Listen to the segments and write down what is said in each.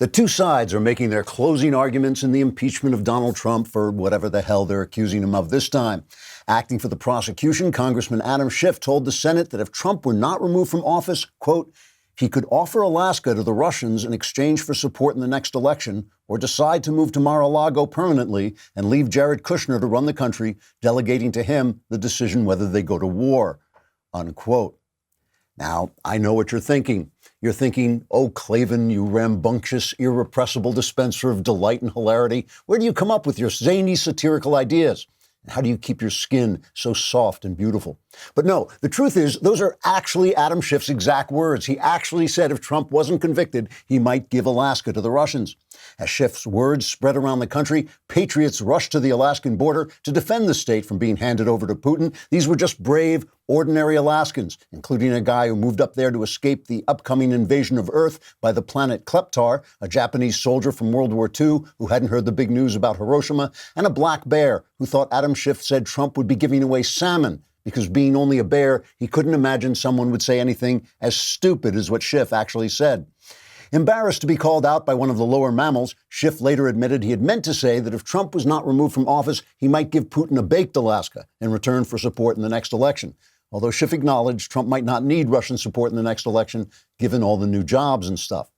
The two sides are making their closing arguments in the impeachment of Donald Trump for whatever the hell they're accusing him of this time. Acting for the prosecution, Congressman Adam Schiff told the Senate that if Trump were not removed from office, quote, he could offer Alaska to the Russians in exchange for support in the next election, or decide to move to Mar-a-Lago permanently and leave Jared Kushner to run the country, delegating to him the decision whether they go to war, unquote. Now, I know what you're thinking. You're thinking, oh, Klavan, you rambunctious, irrepressible dispenser of delight and hilarity. Where do you come up with your zany, satirical ideas? And how do you keep your skin so soft and beautiful? But no, the truth is, those are actually Adam Schiff's exact words. He actually said if Trump wasn't convicted, he might give Alaska to the Russians. As Schiff's words spread around the country, patriots rushed to the Alaskan border to defend the state from being handed over to Putin. These were just brave, ordinary Alaskans, including a guy who moved up there to escape the upcoming invasion of Earth by the planet Kleptar, a Japanese soldier from World War II who hadn't heard the big news about Hiroshima, and a black bear who thought Adam Schiff said Trump would be giving away salmon because being only a bear, he couldn't imagine someone would say anything as stupid as what Schiff actually said. Embarrassed to be called out by one of the lower mammals, Schiff later admitted he had meant to say that if Trump was not removed from office, he might give Putin a baked Alaska in return for support in the next election. Although Schiff acknowledged Trump might not need Russian support in the next election, given all the new jobs and stuff.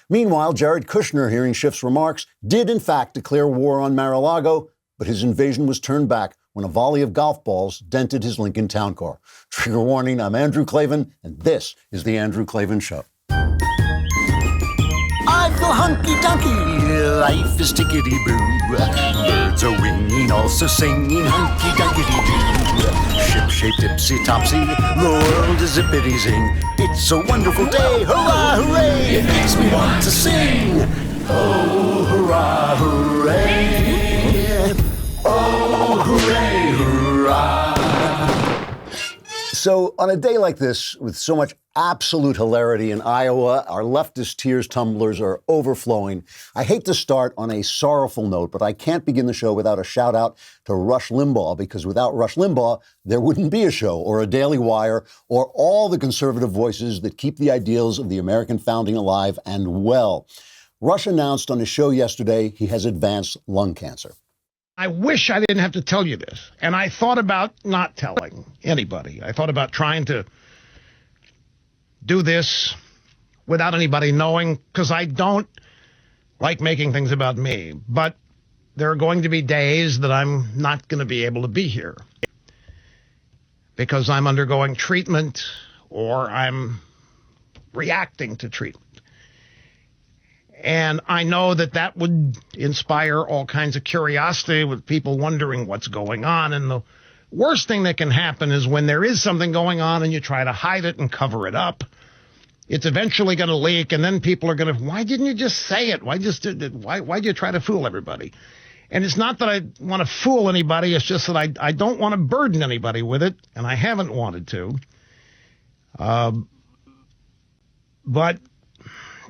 Meanwhile, Jared Kushner, hearing Schiff's remarks, did in fact declare war on Mar-a-Lago, but his invasion was turned back when a volley of golf balls dented his Lincoln Town Car. Trigger warning, I'm Andrew Klavan, and this is The Andrew Klavan Show. I feel hunky-dunky, life is tickety-boo. Birds are winging, also singing hunky-dunky-doo. Ship-shaped, ipsy-topsy, the world is zippity-zing. It's a wonderful day, hurrah, hooray! It makes me want to sing. Oh, hurrah, hooray! Oh, hooray, hurrah! So on a day like this, with so much absolute hilarity in Iowa, our leftist tears tumblers are overflowing. I hate to start on a sorrowful note, but I can't begin the show without a shout out to Rush Limbaugh, because without Rush Limbaugh, there wouldn't be a show or a Daily Wire or all the conservative voices that keep the ideals of the American founding alive and well. Rush announced on his show yesterday he has advanced lung cancer. I wish I didn't have to tell you this. And I thought about not telling anybody. I thought about trying to do this without anybody knowing, because I don't like making things about me. But there are going to be days that I'm not going to be able to be here because I'm undergoing treatment or I'm reacting to treatment. And I know that that would inspire all kinds of curiosity with people wondering what's going on. And the worst thing that can happen is when there is something going on and you try to hide it and cover it up, it's eventually going to leak. And then people are going to, why didn't you just say it? Why do you try to fool everybody? And it's not that I want to fool anybody. It's just that I don't want to burden anybody with it. And I haven't wanted to. But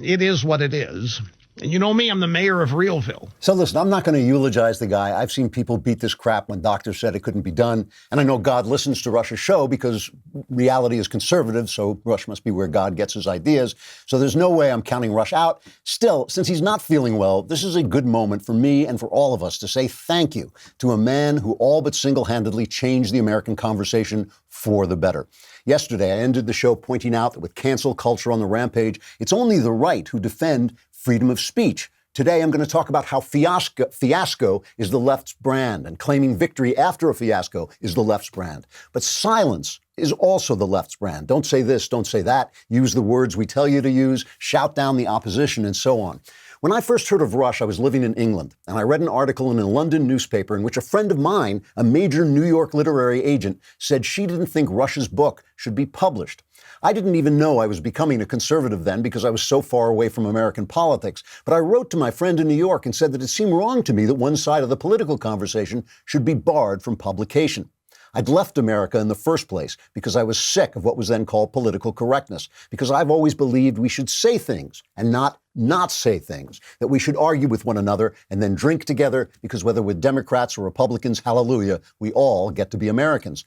it is what it is. And you know me, I'm the mayor of Realville. So listen, I'm not going to eulogize the guy. I've seen people beat this crap when doctors said it couldn't be done. And I know God listens to Rush's show because reality is conservative, so Rush must be where God gets his ideas. So there's no way I'm counting Rush out. Still, since he's not feeling well, this is a good moment for me and for all of us to say thank you to a man who all but single-handedly changed the American conversation for the better. Yesterday, I ended the show pointing out that with cancel culture on the rampage, it's only the right who defend freedom of speech. Today, I'm going to talk about how fiasco is the left's brand, and claiming victory after a fiasco is the left's brand. But silence is also the left's brand. Don't say this, don't say that. Use the words we tell you to use, shout down the opposition, and so on. When I first heard of Rush, I was living in England, and I read an article in a London newspaper in which a friend of mine, a major New York literary agent, said she didn't think Rush's book should be published. I didn't even know I was becoming a conservative then because I was so far away from American politics. But I wrote to my friend in New York and said that it seemed wrong to me that one side of the political conversation should be barred from publication. I'd left America in the first place because I was sick of what was then called political correctness, because I've always believed we should say things and not say things, that we should argue with one another and then drink together because whether we're Democrats or Republicans, hallelujah, we all get to be Americans.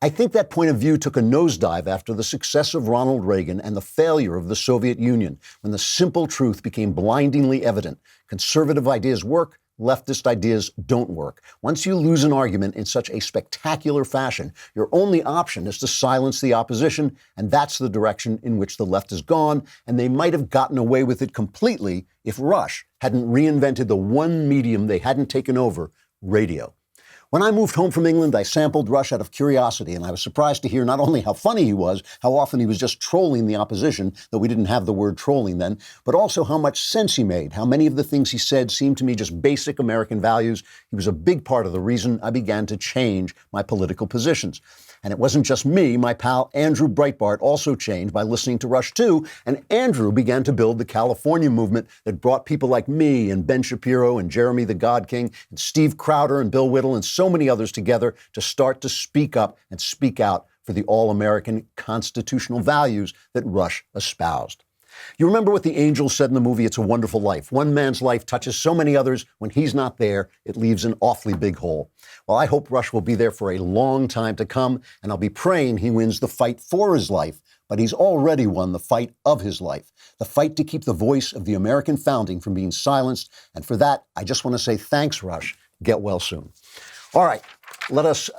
I think that point of view took a nosedive after the success of Ronald Reagan and the failure of the Soviet Union, when the simple truth became blindingly evident. Conservative ideas work, leftist ideas don't work. Once you lose an argument in such a spectacular fashion, your only option is to silence the opposition, and that's the direction in which the left has gone, and they might have gotten away with it completely if Rush hadn't reinvented the one medium they hadn't taken over, radio. When I moved home from England, I sampled Rush out of curiosity, and I was surprised to hear not only how funny he was, how often he was just trolling the opposition, though we didn't have the word trolling then, but also how much sense he made, how many of the things he said seemed to me just basic American values. He was a big part of the reason I began to change my political positions. And it wasn't just me. My pal Andrew Breitbart also changed by listening to Rush too, and Andrew began to build the California movement that brought people like me and Ben Shapiro and Jeremy the God King and Steve Crowder and Bill Whittle and so many others together to start to speak up and speak out for the all-American constitutional values that Rush espoused. You remember what the angels said in the movie It's a Wonderful Life. One man's life touches so many others. When he's not there, it leaves an awfully big hole. Well, I hope Rush will be there for a long time to come, and I'll be praying he wins the fight for his life. But he's already won the fight of his life, the fight to keep the voice of the American founding from being silenced. And for that, I just want to say thanks, Rush. Get well soon. All right, let us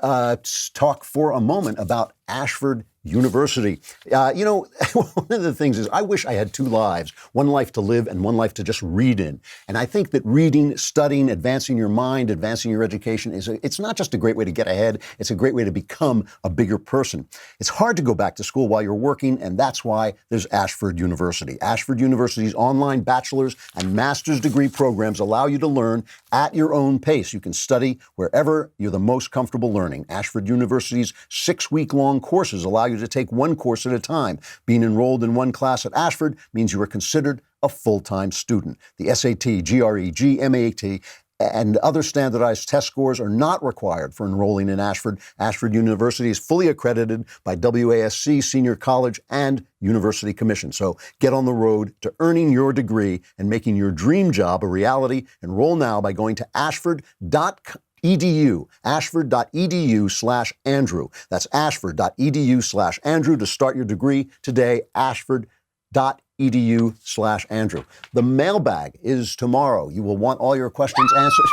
talk for a moment about Ashford University. One of the things is I wish I had two lives, one life to live and one life to just read in. And I think that reading, studying, advancing your mind, advancing your education it's not just a great way to get ahead, it's a great way to become a bigger person. It's hard to go back to school while you're working, and that's why there's Ashford University. Ashford University's online bachelor's and master's degree programs allow you to learn at your own pace. You can study wherever you're the most comfortable learning. Ashford University's 6-week-long courses allow you to take one course at a time. Being enrolled in one class at Ashford means you are considered a full-time student. The SAT, GRE, GMAT, and other standardized test scores are not required for enrolling in Ashford. Ashford University is fully accredited by WASC, Senior College, and University Commission. So get on the road to earning your degree and making your dream job a reality. Enroll now by going to ashford.edu, ashford.edu/Andrew. That's ashford.edu/Andrew to start your degree today, ashford.edu/Andrew. The mailbag is tomorrow. You will want all your questions answered.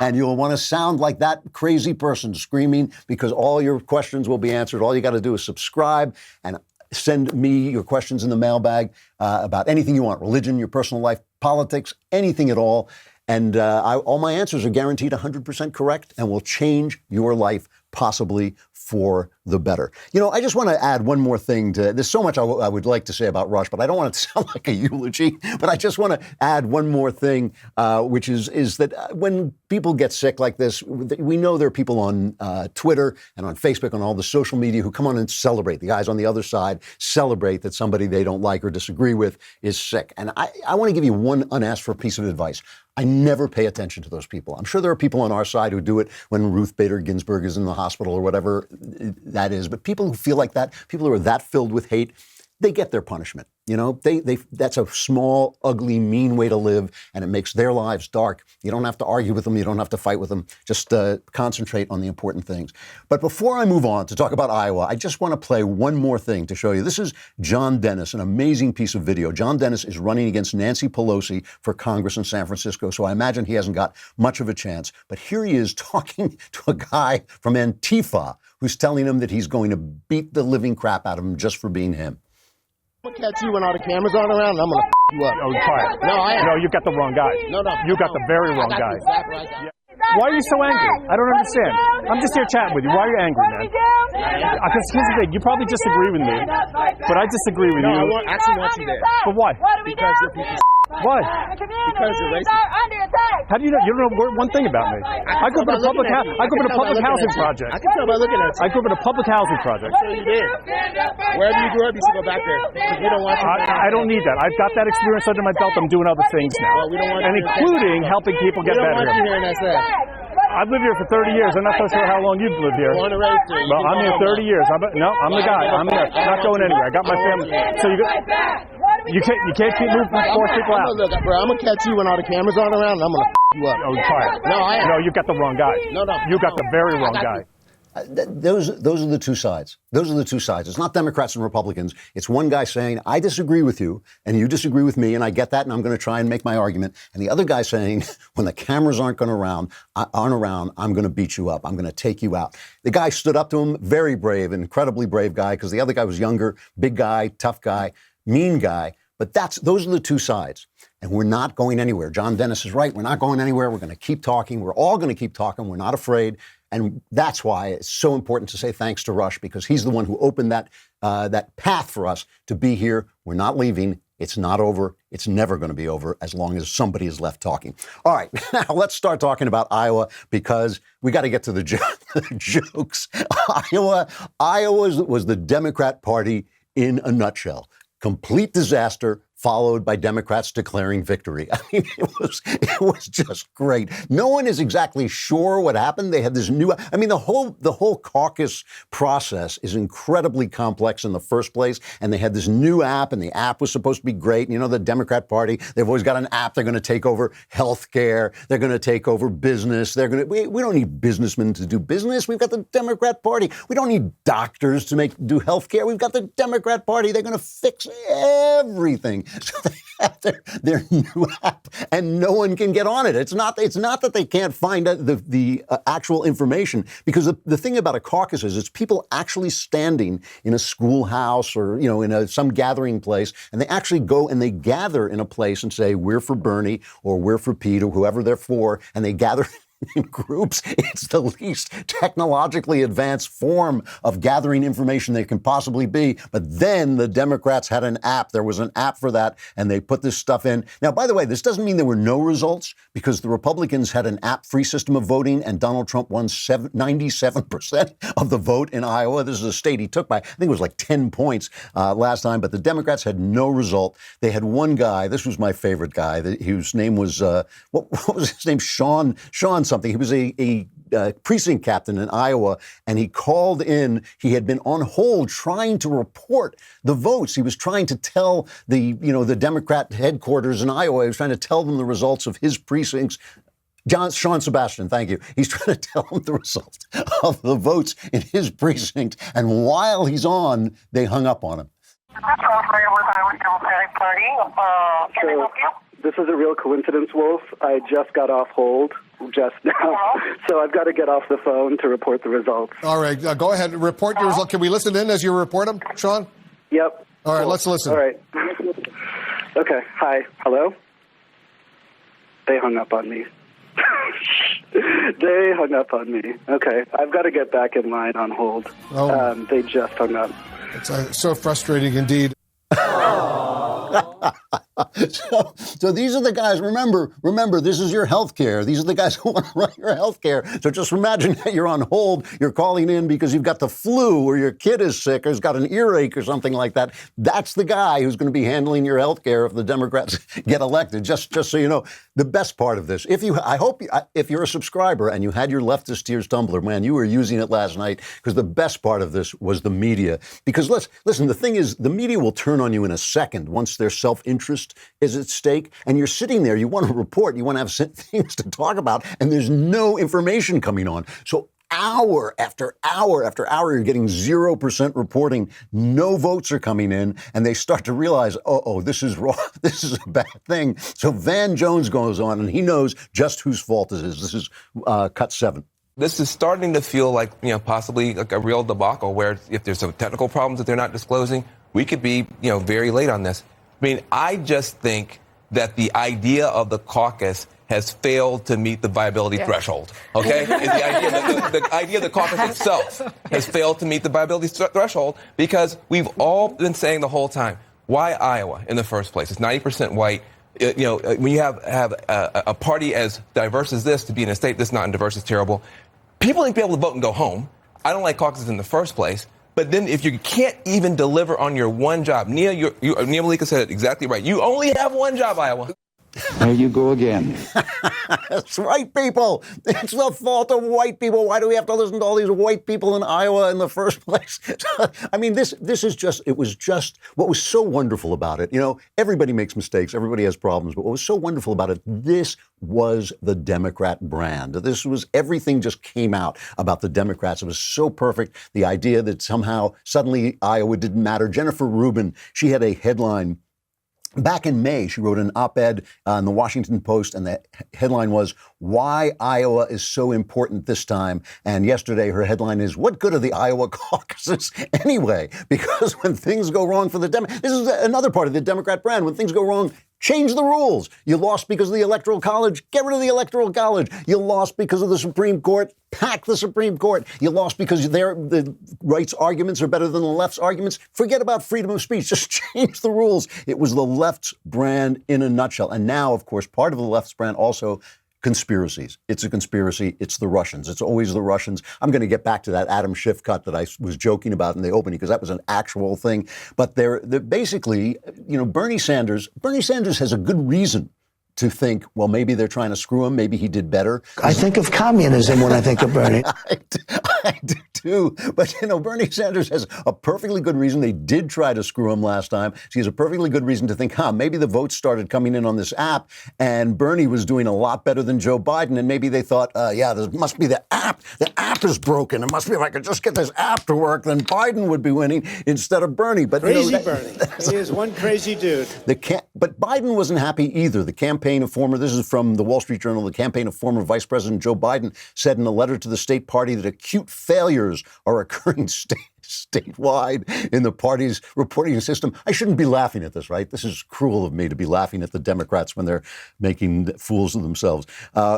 And you will want to sound like that crazy person screaming because all your questions will be answered. All you got to do is subscribe and send me your questions in the mailbag about anything you want, religion, your personal life, politics, anything at all. And all my answers are guaranteed 100% correct and will change your life, possibly for the better. I just want to add one more thing there's so much I would like to say about Rush, but I don't want it to sound like a eulogy, but I just want to add one more thing, which is that when people get sick like this, we know there are people on Twitter and on Facebook and all the social media who come on and celebrate. The guys on the other side celebrate that somebody they don't like or disagree with is sick. And I want to give you one unasked for piece of advice. I never pay attention to those people. I'm sure there are people on our side who do it when Ruth Bader Ginsburg is in the hospital or whatever that is. But people who feel like that, people who are that filled with hate, they get their punishment. That's a small, ugly, mean way to live, and it makes their lives dark. You don't have to argue with them. You don't have to fight with them. Just concentrate on the important things. But before I move on to talk about Iowa, I just want to play one more thing to show you. This is John Dennis, an amazing piece of video. John Dennis is running against Nancy Pelosi for Congress in San Francisco, so I imagine he hasn't got much of a chance. But here he is talking to a guy from Antifa who's telling him that he's going to beat the living crap out of him just for being him. I'm gonna catch you when all the cameras aren't around, and I'm gonna you up. Oh, try it. No, I am. No, you've got the wrong guy. No. You got the very wrong guy. Exactly right. Why are you so angry? I don't understand. I'm just here chatting with you. Why are you angry, man? Because here's the thing. You probably disagree with me, but I disagree with you. No, I actually want you there. But why? Because you're a piece of Why? Because you're racist. How do you know? You don't know one thing about me. I grew up in a public housing project. I can tell by looking at you. I grew up in a public housing project. So you did. Wherever you grew up, you should go back there. Because we don't want you. I don't need that. I've got that experience under my belt. I'm doing other things now. Well, we don't want and you including helping people get better. We don't want you hearing that said. I've lived here for 30 years. I'm not so sure how long you've lived here. Born and raised here. Well, I'm here 30 years. I'm the guy. I'm here. Not going anywhere. I got my family. So you can't keep moving 4 people out. Look, bro, I'm gonna catch you when all the cameras aren't around, and I'm gonna you up. Oh, try it. No, I am. No, you've got the wrong guy. No. You got the very wrong guy. Those are the two sides. Those are the two sides. It's not Democrats and Republicans. It's one guy saying, I disagree with you, and you disagree with me, and I get that, and I'm going to try and make my argument. And the other guy saying, when the cameras aren't around, I'm going to beat you up. I'm going to take you out. The guy stood up to him, very brave, incredibly brave guy, because the other guy was younger, big guy, tough guy, mean guy. But those are the two sides. And we're not going anywhere. John Dennis is right. We're not going anywhere. We're going to keep talking. We're all going to keep talking. We're not afraid. And that's why it's so important to say thanks to Rush, because he's the one who opened that path for us to be here. We're not leaving. It's not over. It's never going to be over as long as somebody is left talking. All right, now let's start talking about Iowa, because we got to get to the jokes. Iowa was the Democrat Party in a nutshell. Complete disaster, followed by Democrats declaring victory. I mean, it was just great. No one is exactly sure what happened. They had this the whole caucus process is incredibly complex in the first place, and they had this new app, and the app was supposed to be great. You know, the Democrat Party, they've always got an app. They're going to take over healthcare. They're going to take over business. We don't need businessmen to do business. We've got the Democrat Party. We don't need doctors to do healthcare. We've got the Democrat Party. They're going to fix everything. So they have their new app, and no one can get on it. It's not that they can't find the actual information, because the thing about a caucus is it's people actually standing in a schoolhouse or in some gathering place, and they actually go and they gather in a place and say, we're for Bernie or we're for Pete or whoever they're for, and they gather in groups. It's the least technologically advanced form of gathering information there can possibly be. But then the Democrats had an app. There was an app for that, and they put this stuff in. Now, by the way, this doesn't mean there were no results, because the Republicans had an app-free system of voting, and Donald Trump won 97% of the vote in Iowa. This is a state he took by, I think it was like 10 points last time, but the Democrats had no result. They had one guy, this was my favorite guy, whose name was, what was his name? Sean something. He was a precinct captain in Iowa, and he called in. He had been on hold trying to report the votes. He was trying to tell the Democrat headquarters in Iowa. He was trying to tell them the results of his precincts. Sean Sebastian, thank you. He's trying to tell them the results of the votes in his precinct, and while he's on, they hung up on him. This is a real coincidence, Wolf. I just got off hold just now, so I've got to get off the phone to report the results. All right, go ahead and report your results. Can we listen in as you report them, Sean? Yep. All right, let's listen. All right. Okay, hi. Hello? They hung up on me. They hung up on me. Okay, I've got to get back in line on hold. Oh. They just hung up. It's so frustrating indeed. So these are the guys, remember, this is your health care. These are the guys who want to run your health care. So just imagine that you're on hold, you're calling in because you've got the flu or your kid is sick or has got an earache or something like that. That's the guy who's going to be handling your health care if the Democrats get elected. Just so you know, the best part of this, if you're a subscriber and you had your Leftist Tears Tumblr, man, you were using it last night, because the best part of this was the media. Because listen, the thing is, the media will turn on you in a second once their self-interest is at stake, and you're sitting there, you want to report, you want to have things to talk about, and there's no information coming on. So hour after hour after hour, you're getting 0% reporting. No votes are coming in, and they start to realize, this is wrong. This is a bad thing. So Van Jones goes on, and he knows just whose fault this is. This is cut 7. This is starting to feel like, possibly like a real debacle, where if there's some technical problems that they're not disclosing, we could be, very late on this. I mean, I just think that the idea of the caucus has failed to meet the viability threshold, okay? The idea of the caucus itself has failed to meet the viability threshold, because we've all been saying the whole time, why Iowa in the first place? It's 90% white. When you have a party as diverse as this to be in a state that's not diverse is terrible. People need to be able to vote and go home. I don't like caucuses in the first place. But then if you can't even deliver on your one job, Nia Malika said it exactly right. You only have one job, Iowa. There you go again. That's right, people. It's the fault of white people. Why do we have to listen to all these white people in Iowa in the first place? I mean, this is just, it was just, what was so wonderful about it, you know, everybody makes mistakes, everybody has problems, but what was so wonderful about it, this was the Democrat brand. This was, everything just came out about the Democrats. It was so perfect. The idea that somehow, suddenly Iowa didn't matter. Jennifer Rubin, she had a headline back in May. She wrote an op-ed in the Washington Post, and the headline was, "Why Iowa is So Important This Time." And yesterday, her headline is, "What good are the Iowa caucuses anyway?" Because when things go wrong for the Democrats, this is another part of the Democrat brand. When things go wrong, change the rules. You lost because of the Electoral College, get rid of the Electoral College. You lost because of the Supreme Court, pack the Supreme Court. You lost because the right's arguments are better than the left's arguments. Forget about freedom of speech. Just change the rules. It was the left's brand in a nutshell. And now, of course, part of the left's brand also conspiracies. It's a conspiracy. It's the Russians. It's always the Russians. I'm going to get back to that Adam Schiff cut that I was joking about in the opening, because that was an actual thing. But they're basically, you know, Bernie Sanders has a good reason to think, well, maybe they're trying to screw him. Maybe he did better. I think of communism when I think of Bernie. I do too. But, you know, Bernie Sanders has a perfectly good reason. They did try to screw him last time. She has a perfectly good reason to think, maybe the votes started coming in on this app, and Bernie was doing a lot better than Joe Biden. And maybe they thought, there must be the app. The app is broken. It must be, if I could just get this app to work, then Biden would be winning instead of Bernie. But crazy Bernie. He is one crazy dude. But Biden wasn't happy either. The campaign of former, this is from the Wall Street Journal, the campaign of former Vice President Joe Biden said in a letter to the state party that acute failures are occurring statewide in the party's reporting system. I shouldn't be laughing at this, right? This is cruel of me to be laughing at the Democrats when they're making fools of themselves.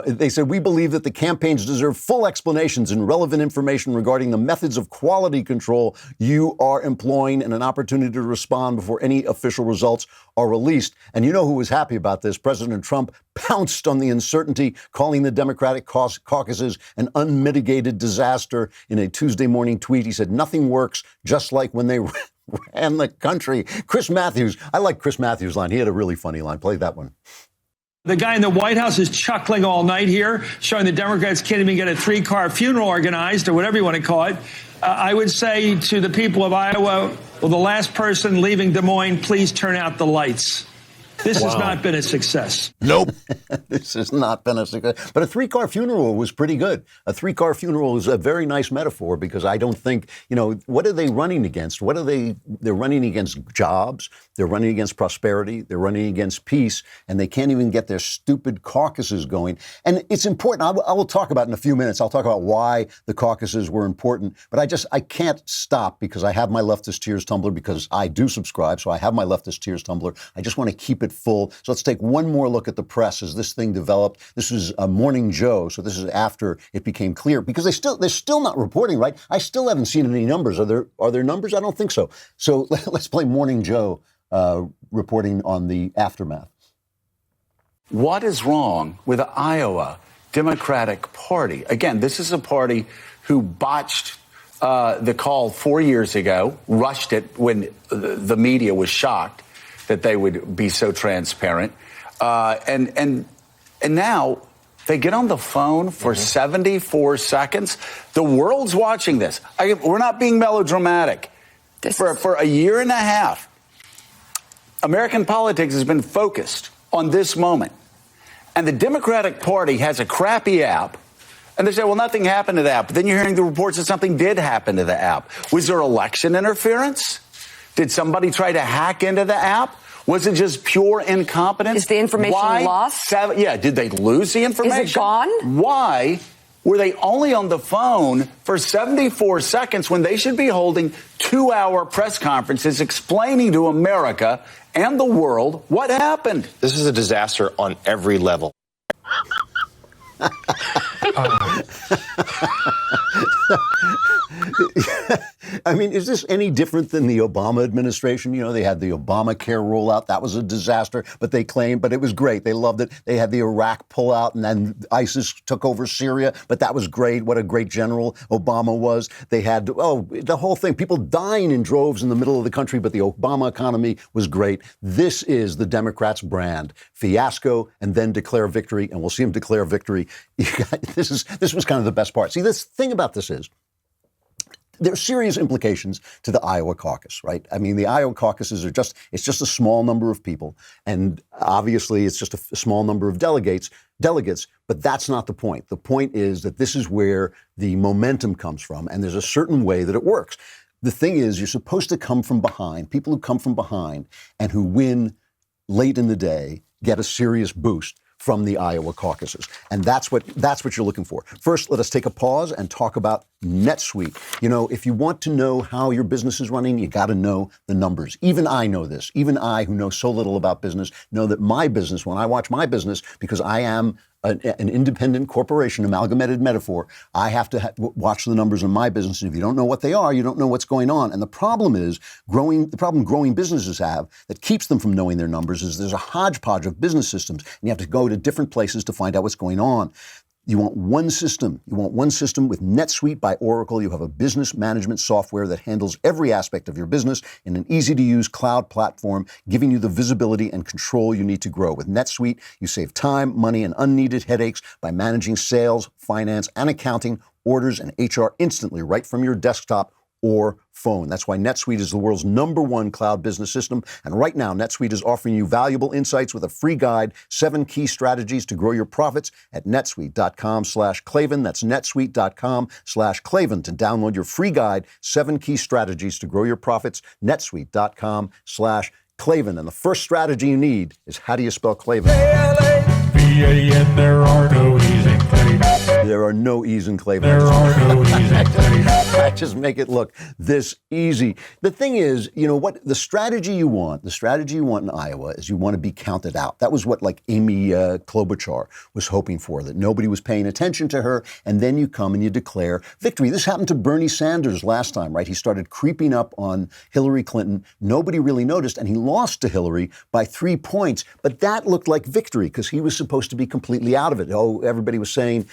They said, "We believe that the campaigns deserve full explanations and relevant information regarding the methods of quality control you are employing and an opportunity to respond before any official results are released." And you know who was happy about this? President Trump pounced on the uncertainty, calling the Democratic caucuses an unmitigated disaster. In a Tuesday morning tweet, he said, "Nothing works just like when they ran the country." Chris Matthews, I like Chris Matthews' line. He had a really funny line. Play that one. The guy in the White House is chuckling all night here, showing the Democrats can't even get a 3-car funeral organized, or whatever you want to call it. I would say to the people of Iowa, well, the last person leaving Des Moines, please turn out the lights. This has not been a success. Nope. This has not been a success. But a 3-car funeral was pretty good. A 3-car funeral is a very nice metaphor, because I don't think, you know, what are they running against? They're running against jobs. They're running against prosperity. They're running against peace. And they can't even get their stupid caucuses going. And it's important. I will talk about in a few minutes. I'll talk about why the caucuses were important. But I can't stop, because I have my Leftist Tears tumbler, because I do subscribe. So I have my Leftist Tears tumbler. I just want to keep it full. So let's take one more look at the press as this thing developed. This is Morning Joe. So this is after it became clear, because they're still not reporting, right? I still haven't seen any numbers. Are there numbers? I don't think so. So let's play Morning Joe reporting on the aftermath. What is wrong with the Iowa Democratic Party? Again, this is a party who botched the call 4 years ago, rushed it when the media was shocked that they would be so transparent. And now they get on the phone for 74 seconds. The world's watching this. We're not being melodramatic. For a year and a half, American politics has been focused on this moment. And the Democratic Party has a crappy app. And they say, well, nothing happened to the app. But then you're hearing the reports that something did happen to the app. Was there election interference? Did somebody try to hack into the app? Was it just pure incompetence? Is the information lost? Did they lose the information? Is it gone? Why were they only on the phone for 74 seconds when they should be holding 2-hour press conferences explaining to America and the world what happened? This is a disaster on every level. I mean, is this any different than the Obama administration? You know, they had the Obamacare rollout. That was a disaster, but it was great. They loved it. They had the Iraq pullout, and then ISIS took over Syria, but that was great. What a great general Obama was. They had, the whole thing. People dying in droves in the middle of the country, but the Obama economy was great. This is the Democrats' brand. Fiasco, and then declare victory, and we'll see them declare victory. This was kind of the best part. See, this thing about this is, there are serious implications to the Iowa caucus, right? I mean, the Iowa caucuses it's just a small number of people. And obviously it's just a small number of delegates, but that's not the point. The point is that this is where the momentum comes from, and there's a certain way that it works. The thing is, you're supposed to come from behind. People who come from behind and who win late in the day get a serious boost from the Iowa caucuses. And that's what you're looking for. First, let us take a pause and talk about NetSuite. You know, if you want to know how your business is running, you got to know the numbers. Even I know this. Even I, who know so little about business, know that my business, when I watch my business, because I am an independent corporation, amalgamated metaphor, I have to watch the numbers in my business. And if you don't know what they are, you don't know what's going on. And the problem growing businesses have that keeps them from knowing their numbers is there's a hodgepodge of business systems, and you have to go to different places to find out what's going on. You want one system. You want one system with NetSuite by Oracle. You have a business management software that handles every aspect of your business in an easy-to-use cloud platform, giving you the visibility and control you need to grow. With NetSuite, you save time, money, and unneeded headaches by managing sales, finance, and accounting, orders, and HR instantly right from your desktop or phone. That's why NetSuite is the world's #1 cloud business system. And right now, NetSuite is offering you valuable insights with a free guide, 7 key strategies to grow your profits at netsuite.com/Klavan. That's netsuite.com/Klavan to download your free guide, 7 key strategies to grow your profits, netsuite.com/Klavan. And the first strategy you need is, how do you spell Klavan? K-L-A-V-A-N, there are no E's in Klavan. There are no E's in Klavan. There are no E's in Klavan. I just make it look this easy. The thing is, you know what, the strategy you want in Iowa is you want to be counted out. That was what Amy Klobuchar was hoping for, that nobody was paying attention to her, and then you come and you declare victory. This happened to Bernie Sanders last time, right? He started creeping up on Hillary Clinton. Nobody really noticed, and he lost to Hillary by 3 points, but that looked like victory because he was supposed to be completely out of it. Oh, everybody was saying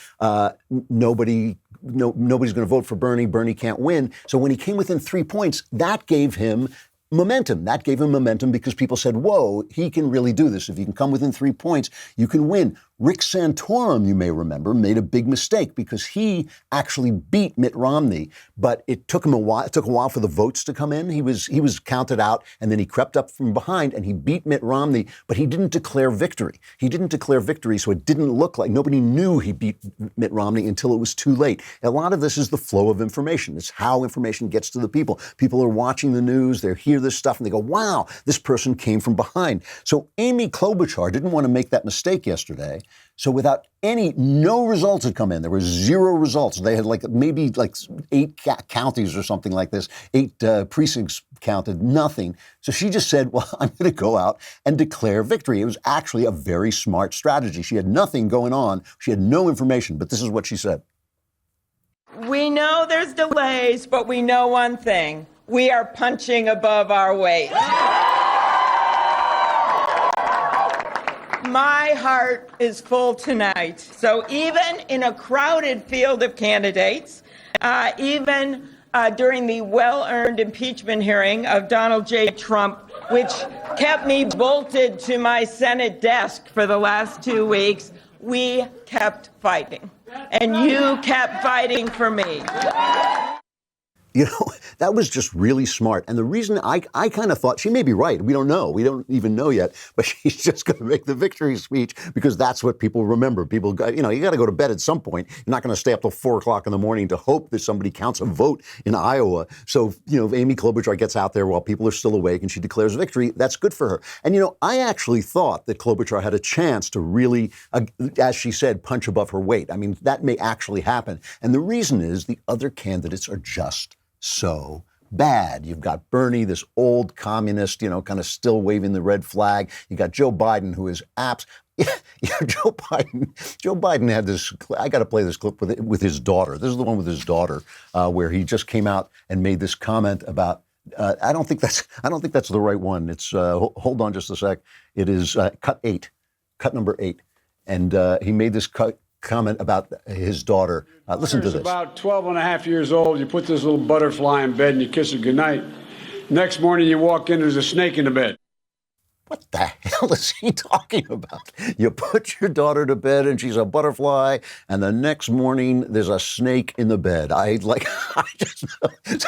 nobody's going to vote for Bernie. Bernie can't win. So when he came within 3 points, that gave him momentum. That gave him momentum because people said, whoa, he can really do this. If you can come within 3 points, you can win. Rick Santorum, you may remember, made a big mistake because he actually beat Mitt Romney, but it took him a while. It took a while for the votes to come in. He was counted out, and then he crept up from behind and he beat Mitt Romney, but he didn't declare victory. So it didn't look like, nobody knew he beat Mitt Romney until it was too late. A lot of this is the flow of information. It's how information gets to the people. People are watching the news, they hear this stuff, and they go, wow, this person came from behind. So Amy Klobuchar didn't want to make that mistake yesterday. So without no results had come in. There were 0 results. They had maybe 8 counties or something like this, 8 precincts counted, nothing. So she just said, well, I'm going to go out and declare victory. It was actually a very smart strategy. She had nothing going on. She had no information, but this is what she said. We know there's delays, but we know one thing. We are punching above our weight. My heart is full tonight. So even in a crowded field of candidates, even during the well-earned impeachment hearing of Donald J. Trump, which kept me bolted to my Senate desk for the last 2 weeks, we kept fighting. And you kept fighting for me. You know, that was just really smart. And the reason I kind of thought, she may be right. We don't know. We don't even know yet. But she's just going to make the victory speech because that's what people remember. People, you got to go to bed at some point. You're not going to stay up till 4 o'clock in the morning to hope that somebody counts a vote in Iowa. So, if Amy Klobuchar gets out there while people are still awake and she declares victory, that's good for her. And, I actually thought that Klobuchar had a chance to really, as she said, punch above her weight. I mean, that may actually happen. And the reason is the other candidates are just so bad. You've got Bernie, this old communist, kind of still waving the red flag. You got Joe Biden, who is Joe Biden had this. I got to play this clip with his daughter. This is the one with his daughter, where he just came out and made this comment about. I don't think that's the right one. It's hold on just a sec. It is cut number 8, and he made this comment about his daughter. Listen to this. About 12 and a half years old. You put this little butterfly in bed and you kiss her goodnight. Next morning you walk in, there's a snake in the bed. What the hell is he talking about? You put your daughter to bed and she's a butterfly, and the next morning there's a snake in the bed. So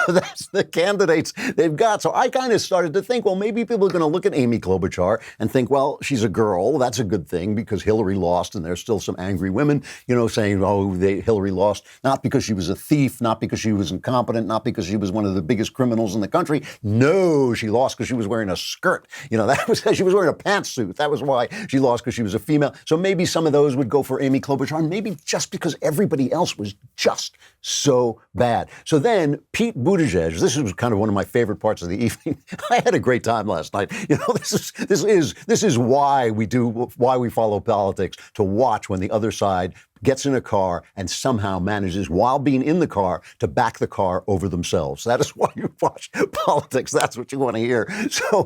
that's the candidates they've got. So I kind of started to think, well, maybe people are going to look at Amy Klobuchar and think, well, she's a girl. That's a good thing because Hillary lost, and there's still some angry women, saying, Hillary lost, not because she was a thief, not because she was incompetent, not because she was one of the biggest criminals in the country. No, she lost because she was wearing a skirt. That was she was wearing a pantsuit. That was why she lost, because she was a female. So maybe some of those would go for Amy Klobuchar, and maybe just because everybody else was just so bad. So then Pete Buttigieg, this was kind of one of my favorite parts of the evening. I had a great time last night. This is why we follow politics, to watch when the other side gets in a car and somehow manages, while being in the car, to back the car over themselves. That is why you watch politics. That's what you want to hear. So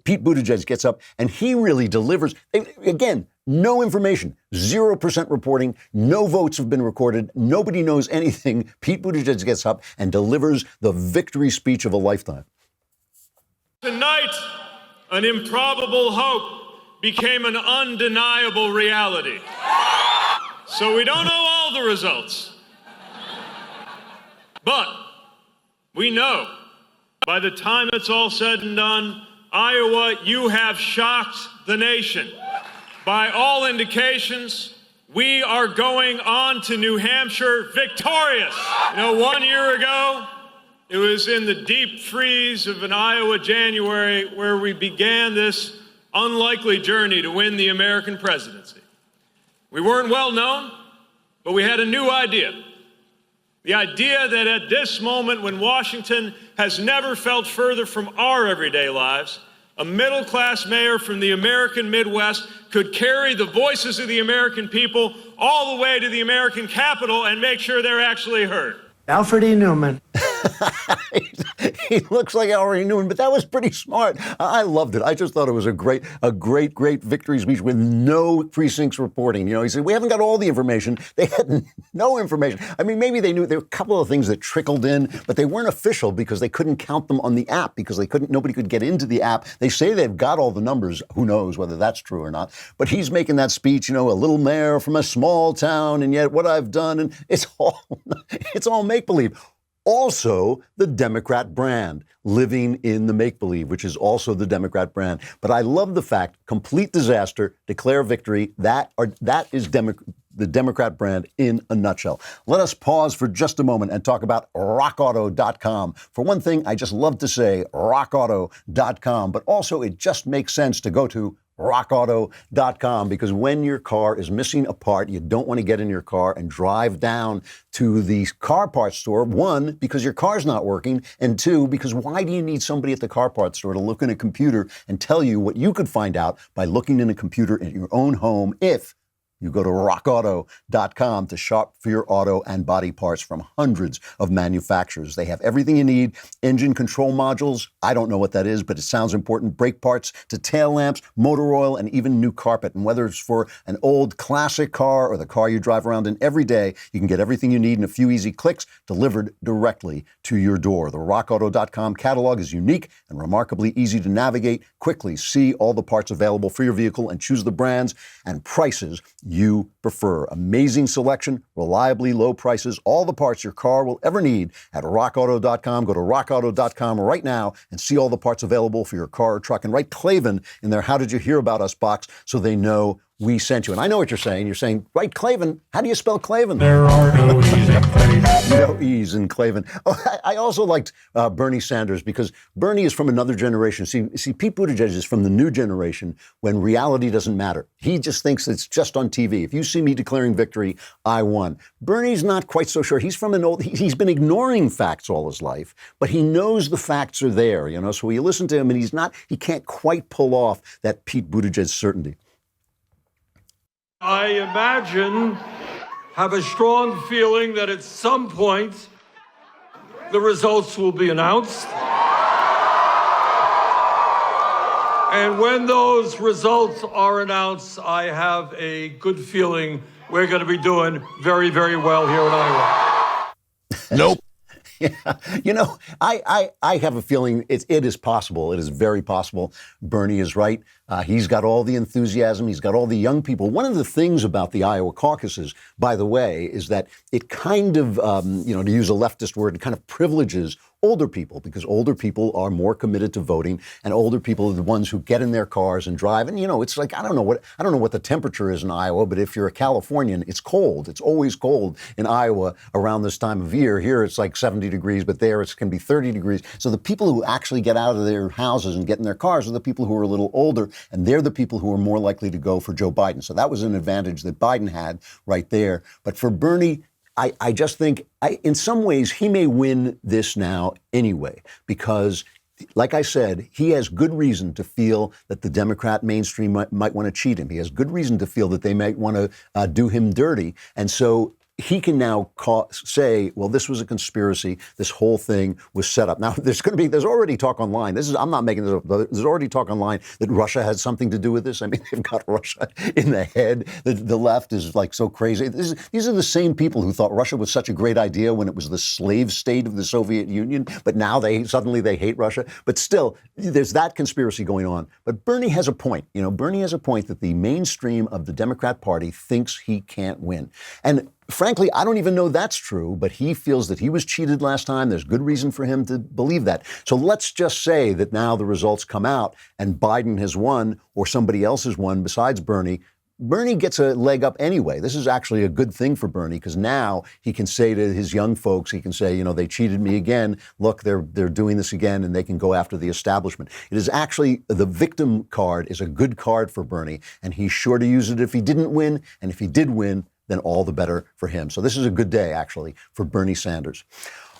Pete Buttigieg gets up and he really delivers. Again, no information, 0% reporting, no votes have been recorded, nobody knows anything. Pete Buttigieg gets up and delivers the victory speech of a lifetime. Tonight, an improbable hope became an undeniable reality. So we don't know all the results. But we know by the time it's all said and done, Iowa, you have shocked the nation. By all indications, we are going on to New Hampshire victorious. 1 year ago, it was in the deep freeze of an Iowa January where we began this unlikely journey to win the American presidency. We weren't well known, but we had a new idea. The idea that at this moment, when Washington has never felt further from our everyday lives, a middle-class mayor from the American Midwest could carry the voices of the American people all the way to the American Capitol and make sure they're actually heard. Alfred E. Newman. He looks like Alfred E. Newman, but that was pretty smart. I loved it. I just thought it was a great victory speech with no precincts reporting. He said, we haven't got all the information. They had no information. I mean, maybe they knew there were a couple of things that trickled in, but they weren't official because they couldn't count them on the app, because nobody could get into the app. They say they've got all the numbers. Who knows whether that's true or not? But he's making that speech, a little mayor from a small town, and yet what I've done, and it's all make-believe. Also, the Democrat brand, living in the make-believe, which is also the Democrat brand. But I love the fact, complete disaster, declare victory, that is the Democrat brand in a nutshell. Let us pause for just a moment and talk about rockauto.com. For one thing, I just love to say rockauto.com, but also it just makes sense to go to rockauto.com, because when your car is missing a part, you don't want to get in your car and drive down to the car parts store. One, because your car's not working, and two, because why do you need somebody at the car parts store to look in a computer and tell you what you could find out by looking in a computer in your own home if you go to rockauto.com to shop for your auto and body parts from hundreds of manufacturers. They have everything you need. Engine control modules, I don't know what that is, but it sounds important. Brake parts to tail lamps, motor oil, and even new carpet. And whether it's for an old classic car or the car you drive around in every day, you can get everything you need in a few easy clicks delivered directly to your door. The rockauto.com catalog is unique and remarkably easy to navigate. Quickly see all the parts available for your vehicle and choose the brands and prices you prefer. Amazing selection, reliably low prices, all the parts your car will ever need at rockauto.com. Go to rockauto.com right now and see all the parts available for your car or truck, and write Klavan in their How Did You Hear About Us box so they know we sent you. And I know what you're saying. You're saying, right, Klavan. How do you spell Klavan? There are no E's in Klavan. No E's in Klavan. Oh, I also liked Bernie Sanders because Bernie is from another generation. See, Pete Buttigieg is from the new generation when reality doesn't matter. He just thinks it's just on TV. If you see me declaring victory, I won. Bernie's not quite so sure. He's from an old, he's been ignoring facts all his life, but he knows the facts are there, you know, so you listen to him and he can't quite pull off that Pete Buttigieg certainty. I imagine, have a strong feeling that at some point the results will be announced. And when those results are announced, I have a good feeling we're going to be doing very, very well here in Iowa. Nope. Yeah, you know, I have a feeling it is possible. It is very possible. Bernie is right. He's got all the enthusiasm. He's got all the young people. One of the things about the Iowa caucuses, by the way, is that it kind of, to use a leftist word, it kind of privileges older people because older people are more committed to voting and older people are the ones who get in their cars and drive. And, it's like, I don't know what the temperature is in Iowa, but if you're a Californian, it's cold. It's always cold in Iowa around this time of year. Here it's like 70 degrees, but there it can be 30 degrees. So the people who actually get out of their houses and get in their cars are the people who are a little older, and they're the people who are more likely to go for Joe Biden. So that was an advantage that Biden had right there. But for Bernie, I just think, in some ways, he may win this now anyway, because, like I said, he has good reason to feel that the Democrat mainstream might want to cheat him. He has good reason to feel that they might want to do him dirty. And so he can now say, well, this was a conspiracy. This whole thing was set up. Now, there's already talk online. I'm not making this up. There's already talk online that Russia had something to do with this. I mean, they've got Russia in the head. The left is like so crazy. These are the same people who thought Russia was such a great idea when it was the slave state of the Soviet Union. But now suddenly they hate Russia. But still, there's that conspiracy going on. But Bernie has a point. Bernie has a point that the mainstream of the Democrat Party thinks he can't win. And frankly, I don't even know that's true, but he feels that he was cheated last time. There's good reason for him to believe that. So let's just say that now the results come out and Biden has won or somebody else has won besides Bernie. Bernie gets a leg up anyway. This is actually a good thing for Bernie because now he can say to his young folks, he can say, they cheated me again. Look, they're doing this again, and they can go after the establishment. It is actually, the victim card is a good card for Bernie, and he's sure to use it if he didn't win. And if he did win, then all the better for him. So this is a good day, actually, for Bernie Sanders.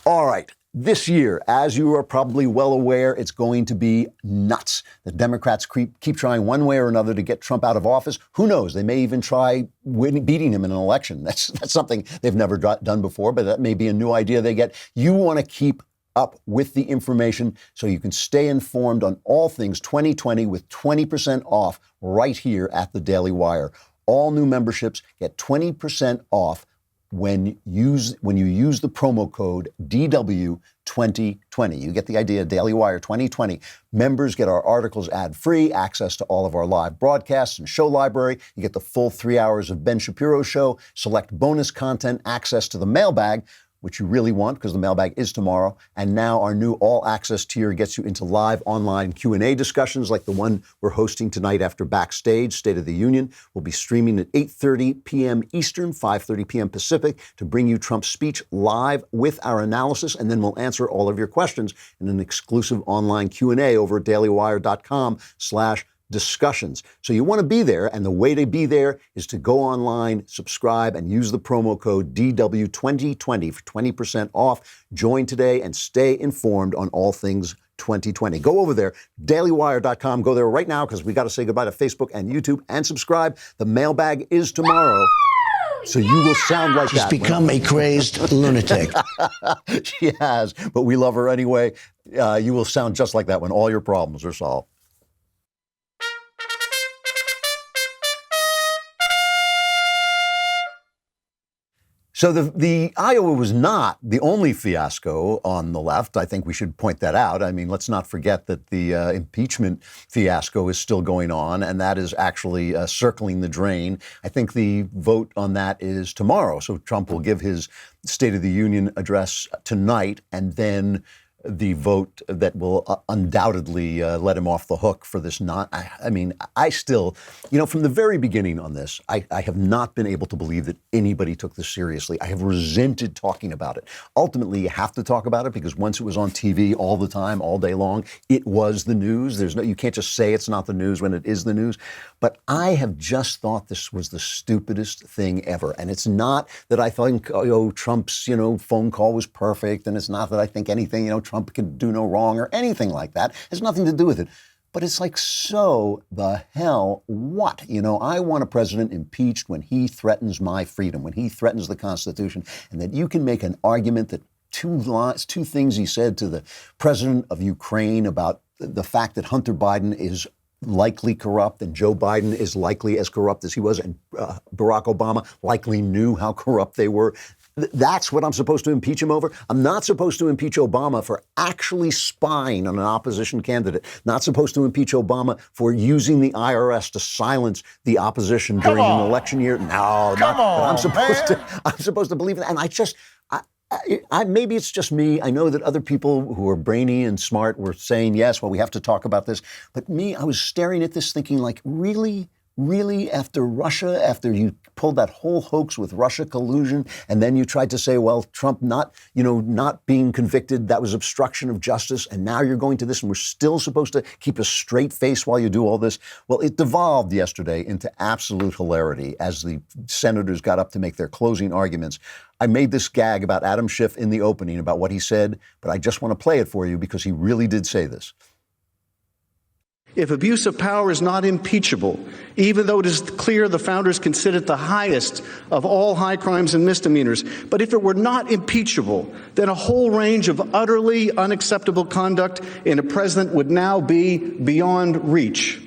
All right. This year, as you are probably well aware, it's going to be nuts. The Democrats keep trying one way or another to get Trump out of office. Who knows? They may even try beating him in an election. That's something they've never done before, but that may be a new idea they get. You want to keep up with the information so you can stay informed on all things 2020 with 20% off right here at the Daily Wire. All new memberships get 20% off when you use the promo code DW2020. You get the idea, Daily Wire 2020. Members get our articles ad-free, access to all of our live broadcasts and show library. You get the full 3 hours of Ben Shapiro's show, select bonus content, access to the mailbag, which you really want because the mailbag is tomorrow. And now our new all-access tier gets you into live online Q&A discussions like the one we're hosting tonight after Backstage, State of the Union. We'll be streaming at 8:30 p.m. Eastern, 5:30 p.m. Pacific to bring you Trump's speech live with our analysis, and then we'll answer all of your questions in an exclusive online Q&A over at dailywire.com/discussions. So you want to be there, and the way to be there is to go online, subscribe, and use the promo code DW2020 for 20% off. Join today and stay informed on all things 2020. Go over there, dailywire.com. Go there right now because we got to say goodbye to Facebook and YouTube and subscribe. The mailbag is tomorrow. So you will sound like She's that. She's become a crazed lunatic. She has, but we love her anyway. You will sound just like that when all your problems are solved. So the Iowa was not the only fiasco on the left. I think we should point that out. I mean, let's not forget that the impeachment fiasco is still going on, and that is actually circling the drain. I think the vote on that is tomorrow. So Trump will give his State of the Union address tonight, and then the vote that will undoubtedly let him off the hook for this. I still, from the very beginning on this, I have not been able to believe that anybody took this seriously. I have resented talking about it. Ultimately, you have to talk about it because once it was on TV all the time, all day long, it was the news. You can't just say it's not the news when it is the news. But I have just thought this was the stupidest thing ever. And it's not that I think, Trump's, phone call was perfect. And it's not that I think anything, Trump can do no wrong or anything like that. It has nothing to do with it. But it's like, so the hell what? I want a president impeached when he threatens my freedom, when he threatens the Constitution, and that you can make an argument that two things he said to the president of Ukraine about the fact that Hunter Biden is likely corrupt and Joe Biden is likely as corrupt as he was, and Barack Obama likely knew how corrupt they were. That's what I'm supposed to impeach him over? I'm not supposed to impeach Obama for actually spying on an opposition candidate. Not supposed to impeach Obama for using the IRS to silence the opposition during an election year. No, but I'm supposed to believe in that. And maybe it's just me. I know that other people who are brainy and smart were saying, yes, well, we have to talk about this. But me, I was staring at this thinking like, really, after Russia, after you pulled that whole hoax with Russia collusion, and then you tried to say, well, Trump not being convicted, that was obstruction of justice, and now you're going to this, and we're still supposed to keep a straight face while you do all this? Well, it devolved yesterday into absolute hilarity as the senators got up to make their closing arguments. I made this gag about Adam Schiff in the opening about what he said, but I just want to play it for you because he really did say this. If abuse of power is not impeachable, even though it is clear the founders considered it the highest of all high crimes and misdemeanors, but if it were not impeachable, then a whole range of utterly unacceptable conduct in a president would now be beyond reach.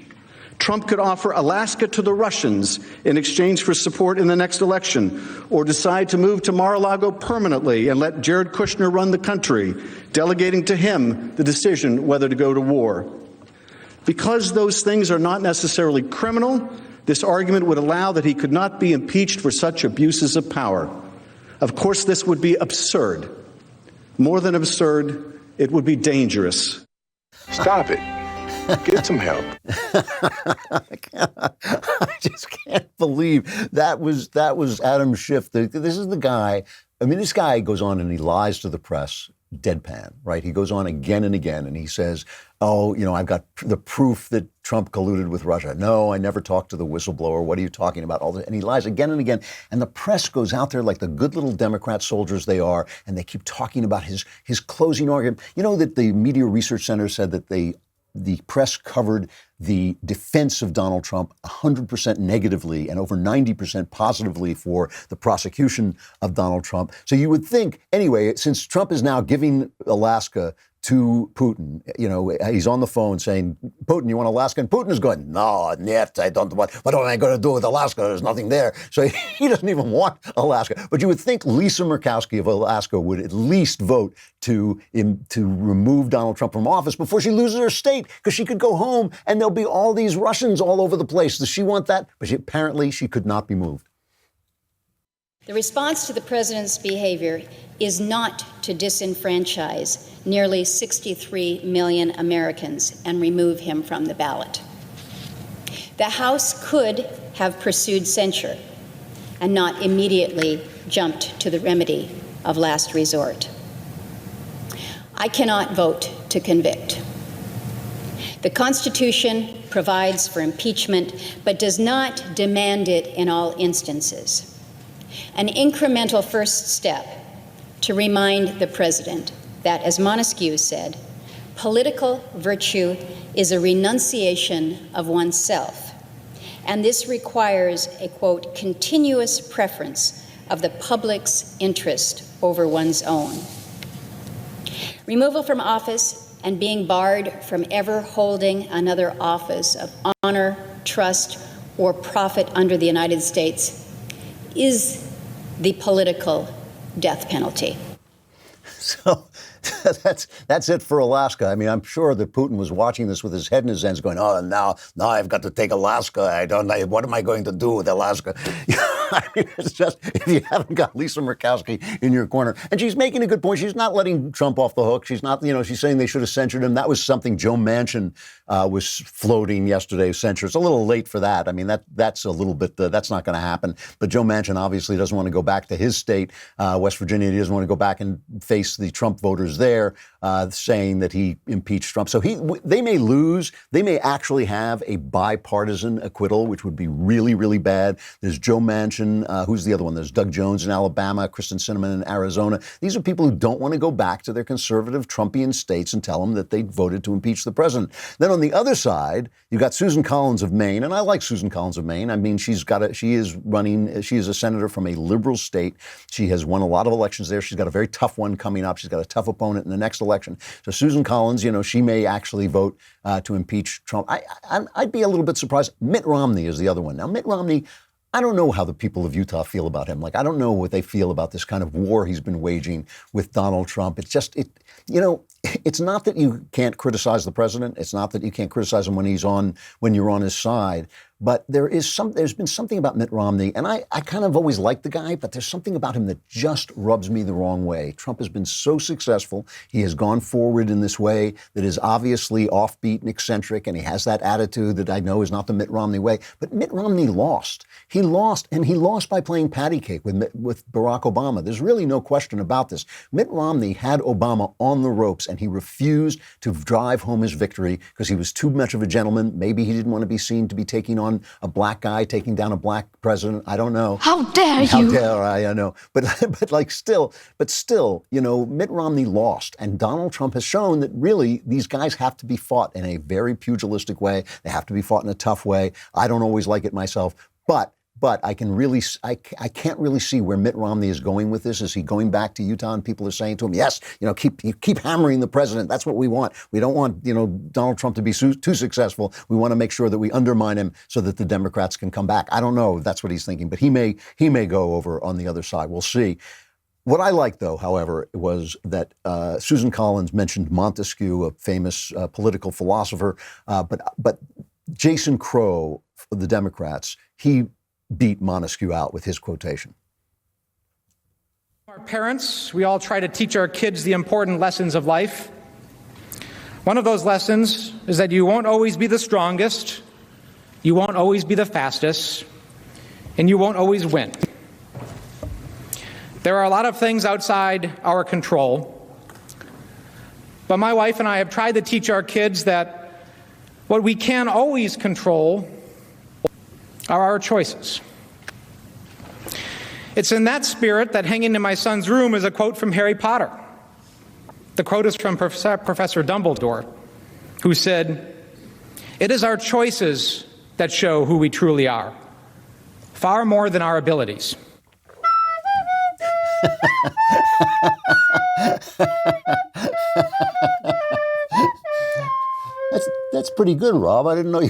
Trump could offer Alaska to the Russians in exchange for support in the next election, or decide to move to Mar-a-Lago permanently and let Jared Kushner run the country, delegating to him the decision whether to go to war. Because those things are not necessarily criminal, this argument would allow that he could not be impeached for such abuses of power. Of course, this would be absurd. More than absurd, it would be dangerous. Stop it. Get some help. I just can't believe that was Adam Schiff. This is the guy. I mean, this guy goes on and he lies to the press, deadpan, right? He goes on again and again and he says, I've got the proof that Trump colluded with Russia. No, I never talked to the whistleblower. What are you talking about? All this, and he lies again and again. And the press goes out there like the good little Democrat soldiers they are, and they keep talking about his closing argument. You know that the Media Research Center said that the press covered the defense of Donald Trump 100% negatively and over 90% positively for the prosecution of Donald Trump. So you would think, anyway, since Trump is now giving Alaska to Putin, he's on the phone saying, Putin, you want Alaska? And Putin is going, no, yet I don't want. What am I going to do with Alaska? There's nothing there. So he doesn't even want Alaska. But you would think Lisa Murkowski of Alaska would at least vote to remove Donald Trump from office before she loses her state, because she could go home and there'll be all these Russians all over the place. Does she want that? But apparently she could not be moved. The response to the president's behavior is not to disenfranchise nearly 63 million Americans and remove him from the ballot. The House could have pursued censure and not immediately jumped to the remedy of last resort. I cannot vote to convict. The Constitution provides for impeachment, but does not demand it in all instances. An incremental first step to remind the president that, as Montesquieu said, political virtue is a renunciation of oneself, and this requires a, quote, continuous preference of the public's interest over one's own. Removal from office and being barred from ever holding another office of honor, trust, or profit under the United States is the political death penalty. So that's it for Alaska. I mean, I'm sure that Putin was watching this with his head in his hands going, now I've got to take Alaska. I don't know. What am I going to do with Alaska? I mean, it's just, if you haven't got Lisa Murkowski in your corner, and she's making a good point. She's not letting Trump off the hook. She's not, she's saying they should have censured him. That was something Joe Manchin was floating yesterday, censure. It's a little late for that. I mean, that's a little bit, that's not going to happen. But Joe Manchin obviously doesn't want to go back to his state, West Virginia. He doesn't want to go back and face the Trump voters there, saying that he impeached Trump. So they may lose. They may actually have a bipartisan acquittal, which would be really, really bad. There's Joe Manchin. Who's the other one? There's Doug Jones in Alabama, Kristen Sinema in Arizona. These are people who don't want to go back to their conservative Trumpian states and tell them that they voted to impeach the president. Then on the other side, you've got Susan Collins of Maine, and I like Susan Collins of Maine. I mean, she is a senator from a liberal state. She has won a lot of elections there. She's got a very tough one coming up. She's got a tough opponent in the next election. So Susan Collins, she may actually vote to impeach Trump. I'd be a little bit surprised. Mitt Romney is the other one. Now, Mitt Romney, I don't know how the people of Utah feel about him. Like, I don't know what they feel about this kind of war he's been waging with Donald Trump. It's just, it's not that you can't criticize the president. It's not that you can't criticize him when you're on his side. But there's been something about Mitt Romney, and I kind of always liked the guy, but there's something about him that just rubs me the wrong way. Trump has been so successful. He has gone forward in this way that is obviously offbeat and eccentric, and he has that attitude that I know is not the Mitt Romney way. But Mitt Romney lost. He lost, and he lost by playing patty cake with Barack Obama. There's really no question about this. Mitt Romney had Obama on the ropes, and he refused to drive home his victory because he was too much of a gentleman. Maybe he didn't want to be seen to be taking on a black guy, taking down a black president. I don't know. How dare you? How dare I know. But still, Mitt Romney lost. And Donald Trump has shown that really these guys have to be fought in a very pugilistic way. They have to be fought in a tough way. I don't always like it myself. But I can't really see where Mitt Romney is going with this. Is he going back to Utah and people are saying to him, yes, keep hammering the president. That's what we want. We don't want, Donald Trump to be too successful. We want to make sure that we undermine him so that the Democrats can come back. I don't know if that's what he's thinking, but he may go over on the other side. We'll see. What I like, though, however, was that Susan Collins mentioned Montesquieu, a famous political philosopher, but Jason Crow, for the Democrats, he beat Montesquieu out with his quotation. Our parents, we all try to teach our kids the important lessons of life. One of those lessons is that you won't always be the strongest, you won't always be the fastest, and you won't always win. There are a lot of things outside our control, but my wife and I have tried to teach our kids that what we can always control are our choices. It's in that spirit that hanging in my son's room is a quote from Harry Potter. The quote is from Professor Dumbledore, who said, "It is our choices that show who we truly are, far more than our abilities." That's pretty good, Rob. I didn't know you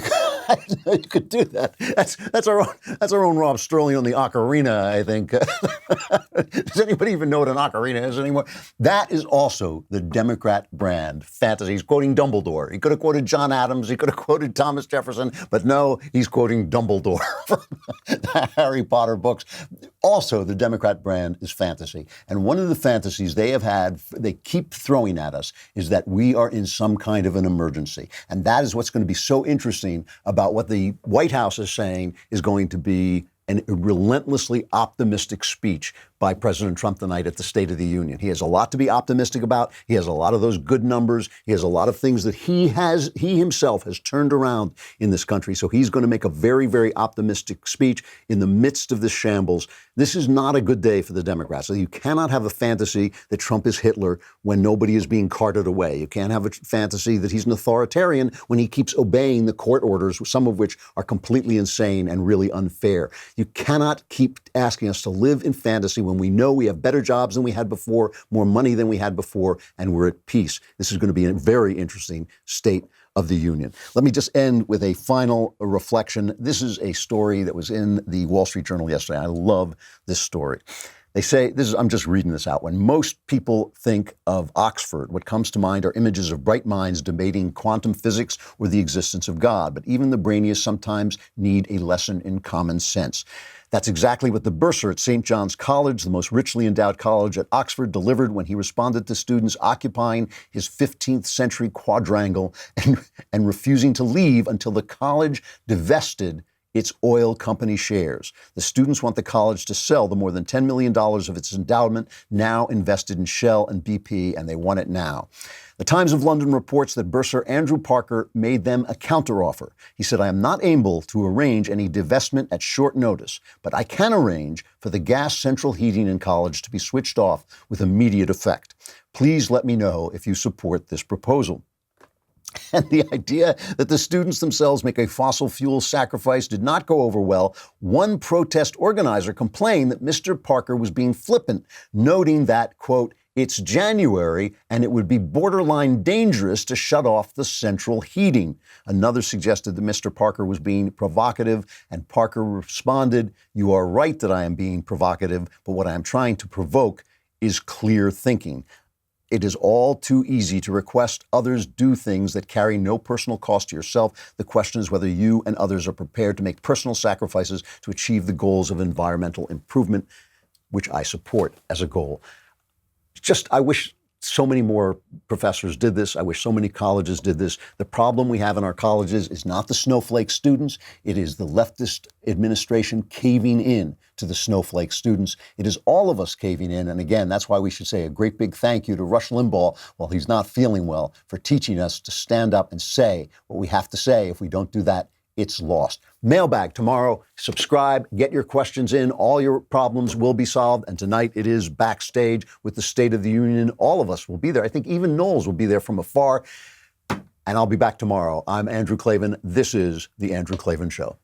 could do that. That's our own Rob Sterling on the ocarina, I think. Does anybody even know what an ocarina is anymore? That is also the Democrat brand, fantasy. He's quoting Dumbledore. He could have quoted John Adams. He could have quoted Thomas Jefferson. But no, he's quoting Dumbledore from the Harry Potter books. Also, the Democrat brand is fantasy. And one of the fantasies they keep throwing at us is that we are in some kind of an emergency. And that is what's going to be so interesting about what the White House is saying is going to be a relentlessly optimistic speech by President Trump tonight at the State of the Union. He has a lot to be optimistic about. He has a lot of those good numbers. He has a lot of things that he himself has turned around in this country. So he's going to make a very, very optimistic speech in the midst of this shambles. This is not a good day for the Democrats. So you cannot have a fantasy that Trump is Hitler when nobody is being carted away. You can't have a fantasy that he's an authoritarian when he keeps obeying the court orders, some of which are completely insane and really unfair. You cannot keep asking us to live in fantasy when we know we have better jobs than we had before, more money than we had before, and we're at peace. This is going to be a very interesting State of the Union. Let me just end with a final reflection. This is a story that was in the Wall Street Journal yesterday. I love this story. They say, I'm just reading this out. When most people think of Oxford, what comes to mind are images of bright minds debating quantum physics or the existence of God. But even the brainiest sometimes need a lesson in common sense. That's exactly what the bursar at St. John's College, the most richly endowed college at Oxford, delivered when he responded to students occupying his 15th century quadrangle and refusing to leave until the college divested its oil company shares. The students want the college to sell the more than $10 million of its endowment, now invested in Shell and BP, and they want it now. The Times of London reports that bursar Andrew Parker made them a counteroffer. He said, I am not able to arrange any divestment at short notice, but I can arrange for the gas central heating in college to be switched off with immediate effect. Please let me know if you support this proposal. And the idea that the students themselves make a fossil fuel sacrifice did not go over well. One protest organizer complained that Mr. Parker was being flippant, noting that, quote, it's January and it would be borderline dangerous to shut off the central heating. Another suggested that Mr. Parker was being provocative, and Parker responded, you are right that I am being provocative, but what I am trying to provoke is clear thinking. It is all too easy to request others do things that carry no personal cost to yourself. The question is whether you and others are prepared to make personal sacrifices to achieve the goals of environmental improvement, which I support as a goal. I wish so many more professors did this. I wish so many colleges did this. The problem we have in our colleges is not the snowflake students. It is the leftist administration caving in to the snowflake students. It is all of us caving in. And again, that's why we should say a great big thank you to Rush Limbaugh, while he's not feeling well, for teaching us to stand up and say what we have to say. If we don't do that, it's lost. Mailbag tomorrow. Subscribe, get your questions in. All your problems will be solved. And tonight it is Backstage with the State of the Union. All of us will be there. I think even Knowles will be there from afar. And I'll be back tomorrow. I'm Andrew Klavan. This is The Andrew Klavan Show.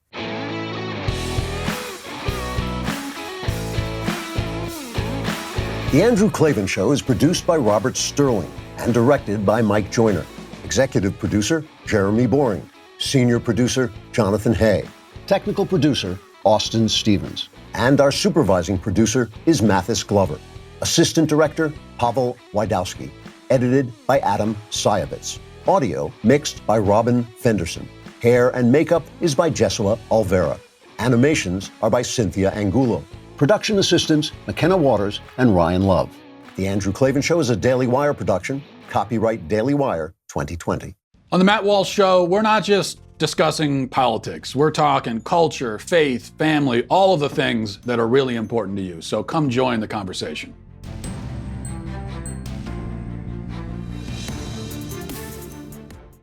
The Andrew Klavan Show is produced by Robert Sterling and directed by Mike Joyner. Executive producer, Jeremy Boring. Senior producer, Jonathan Hay. Technical producer, Austin Stevens. And our supervising producer is Mathis Glover. Assistant director, Pavel Wydowski. Edited by Adam Sayevitz. Audio mixed by Robin Fenderson. Hair and makeup is by Jesua Alvera. Animations are by Cynthia Angulo. Production assistants, McKenna Waters and Ryan Love. The Andrew Klavan Show is a Daily Wire production. Copyright Daily Wire 2020. On the Matt Walsh Show, we're not just discussing politics. We're talking culture, faith, family, all of the things that are really important to you. So come join the conversation.